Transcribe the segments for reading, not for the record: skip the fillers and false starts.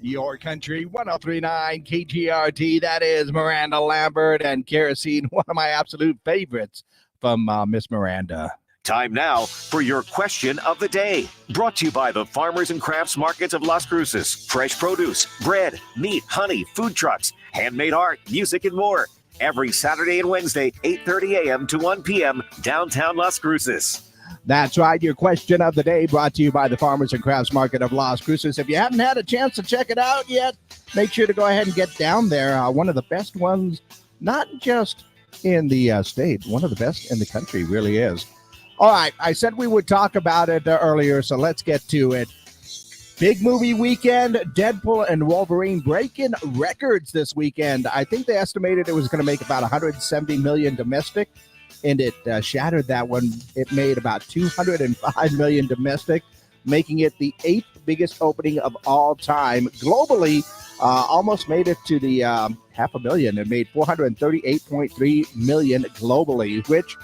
Your Country 1039 KGRT. That is Miranda Lambert and Kerosene, one of my absolute favorites from Miss Miranda. Time now for your question of the day. Brought to you by the Farmers and Crafts Markets of Las Cruces. Fresh produce, bread, meat, honey, food trucks, handmade art, music, and more. Every Saturday and Wednesday, 8:30 a.m. to 1 p.m. downtown Las Cruces. That's right. Your question of the day brought to you by the Farmers and Crafts Market of Las Cruces. If you haven't had a chance to check it out yet, make sure to go ahead and get down there. One of the best ones, not just in the state, one of the best in the country, really is. All right. I said we would talk about it earlier, so let's get to it. Big movie weekend, Deadpool and Wolverine breaking records this weekend. I think they estimated it was going to make about $170 million domestic. And it shattered that one. It made about $205 million domestic, making it the 8th biggest opening of all time. Globally, almost made it to the $500,000. It made $438.3 million globally, which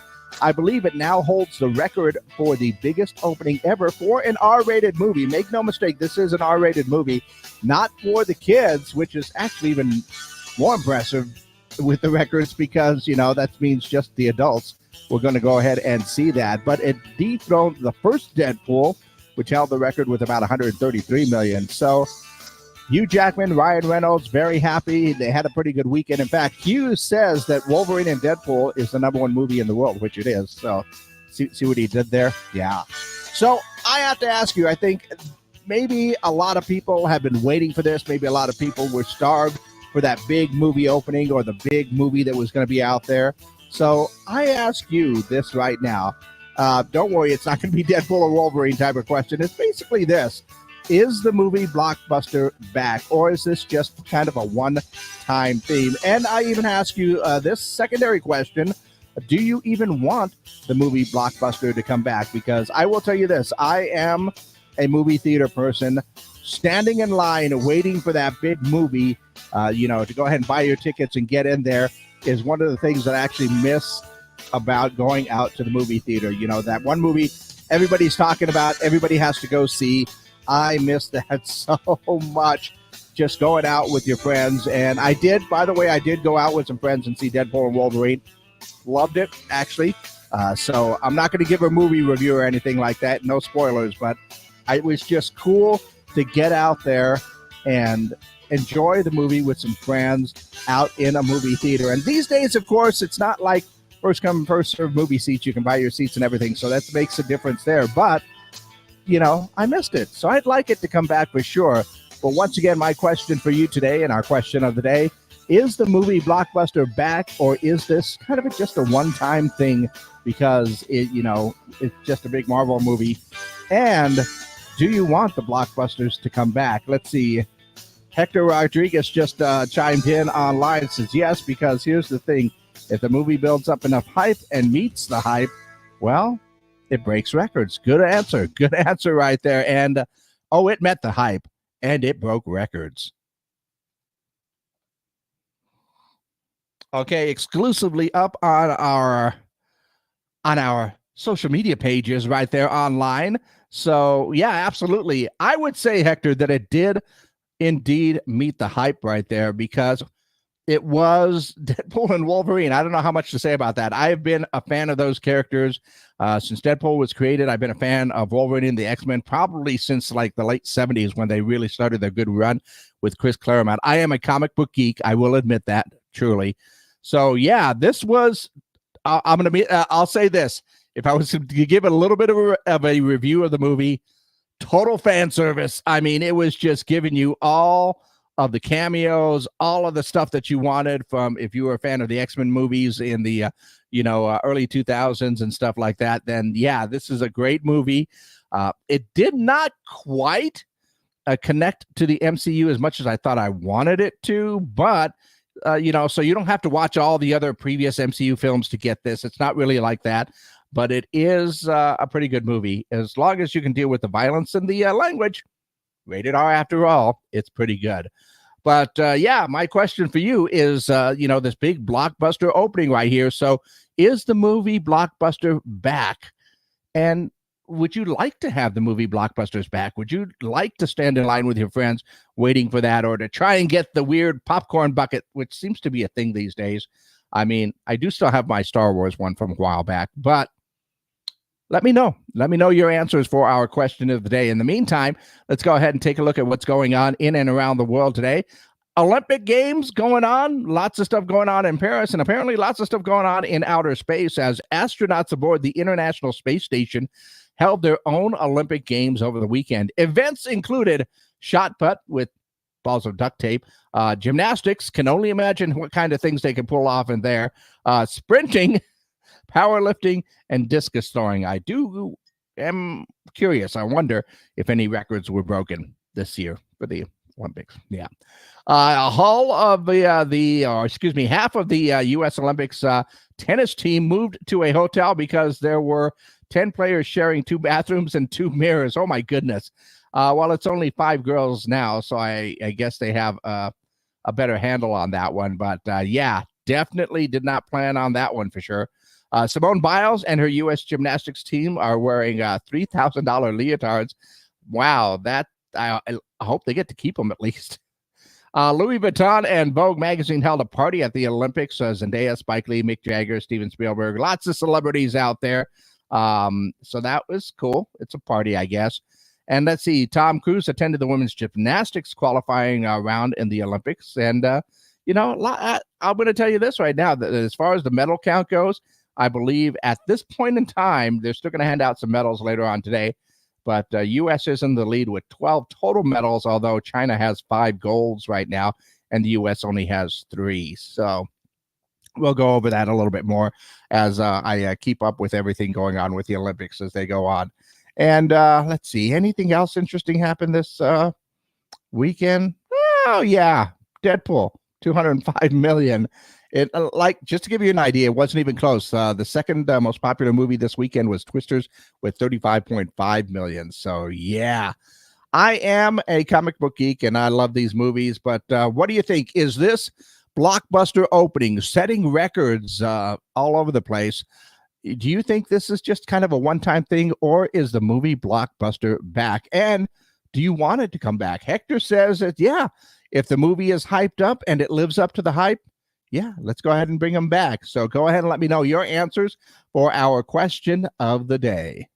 I believe it now holds the record for the biggest opening ever for an R-rated movie. Make no mistake, this is an R-rated movie, not for the kids, which is actually even more impressive with the records because, you know, that means just the adults. We're going to go ahead and see that. But it dethroned the first Deadpool, which held the record with about $133 million. So Hugh Jackman, Ryan Reynolds, very happy. They had a pretty good weekend. In fact, Hugh says that Wolverine and Deadpool is the #1 movie in the world, which it is. So see what he did there? Yeah. So I have to ask you, I think maybe a lot of people have been waiting for this. Maybe a lot of people were starved for that big movie opening or the big movie that was going to be out there. So I ask you this right now. Don't worry, it's not going to be Deadpool or Wolverine type of question. It's basically this. Is the movie Blockbuster back, or is this just kind of a one-time theme? And I even ask you this secondary question. Do you even want the movie Blockbuster to come back? Because I will tell you this. I am a movie theater person, standing in line waiting for that big movie, to go ahead and buy your tickets and get in there is one of the things that I actually miss about going out to the movie theater. You know, that one movie everybody's talking about, everybody has to go see. I miss that so much, just going out with your friends. And I did go out with some friends and see Deadpool and Wolverine. Loved it, actually. So I'm not going to give a movie review or anything like that. No spoilers, but it was just cool to get out there and enjoy the movie with some friends out in a movie theater. And these days, of course, it's not like first come, first serve movie seats. You can buy your seats and everything. So that makes a difference there. But, you know, I missed it. So I'd like it to come back for sure. But once again, my question for you today and our question of the day, is the movie Blockbuster back, or is this kind of just a one-time thing because it's just a big Marvel movie? And do you want the blockbusters to come back? Let's see. Hector Rodriguez just chimed in online, says yes, because here's the thing. If the movie builds up enough hype and meets the hype, well, it breaks records. Good answer. Good answer right there. And, it met the hype, and it broke records. Okay, exclusively up on our social media pages right there online. So, yeah, absolutely. I would say, Hector, that it did indeed meet the hype right there because it was Deadpool and Wolverine. I don't know how much to say about that. I've been a fan of those characters since Deadpool was created. I've been a fan of Wolverine and the X-Men probably since like the late 70s when they really started their good run with Chris Claremont. I am a comic book geek. I will admit that, truly. So, yeah, this was I'll say this. If I was to give it a little bit of a review of the movie, total fan service. I mean, it was just giving you all of the cameos, all of the stuff that you wanted from, if you were a fan of the X-Men movies in the, early 2000s and stuff like that, then yeah, this is a great movie. It did not quite connect to the MCU as much as I thought I wanted it to, but, so you don't have to watch all the other previous MCU films to get this. It's not really like that. But it is a pretty good movie. As long as you can deal with the violence and the language, rated R after all, it's pretty good. But, my question for you is, this big blockbuster opening right here. So is the movie Blockbuster back? And would you like to have the movie blockbusters back? Would you like to stand in line with your friends waiting for that, or to try and get the weird popcorn bucket, which seems to be a thing these days? I mean, I do still have my Star Wars one from a while back, but let me know. Let me know your answers for our question of the day. In the meantime, let's go ahead and take a look at what's going on in and around the world today. Olympic Games going on, lots of stuff going on in Paris, and apparently lots of stuff going on in outer space as astronauts aboard the International Space Station held their own Olympic Games over the weekend. Events included shot put with balls of duct tape, gymnastics, can only imagine what kind of things they can pull off in there, sprinting, powerlifting, and discus throwing. I am curious. I wonder if any records were broken this year for the Olympics. Yeah. Half of the U.S. Olympics tennis team moved to a hotel because there were 10 players sharing 2 bathrooms and 2 mirrors. Oh, my goodness. Well, it's only 5 girls now, so I guess they have a better handle on that one. But, yeah, definitely did not plan on that one for sure. Simone Biles and her U.S. gymnastics team are wearing $3,000 leotards. Wow, I hope they get to keep them at least. Louis Vuitton and Vogue magazine held a party at the Olympics. Zendaya, Spike Lee, Mick Jagger, Steven Spielberg, lots of celebrities out there. So that was cool. It's a party, I guess. And let's see, Tom Cruise attended the women's gymnastics qualifying round in the Olympics. And, I'm going to tell you this right now, that as far as the medal count goes, I believe at this point in time, they're still going to hand out some medals later on today. But U.S. is in the lead with 12 total medals, although China has 5 golds right now, and the U.S. only has 3. So we'll go over that a little bit more as I keep up with everything going on with the Olympics as they go on. And let's see, anything else interesting happened this weekend? Oh, yeah, Deadpool, $205 million. It just to give you an idea, it wasn't even close. The second most popular movie this weekend was Twisters with $35.5 million. So yeah, I am a comic book geek and I love these movies. But what do you think? Is this blockbuster opening setting records all over the place? Do you think this is just kind of a one-time thing, or is the movie blockbuster back? And do you want it to come back? Hector says that, yeah, if the movie is hyped up and it lives up to the hype, yeah, let's go ahead and bring them back. So go ahead and let me know your answers for our question of the day.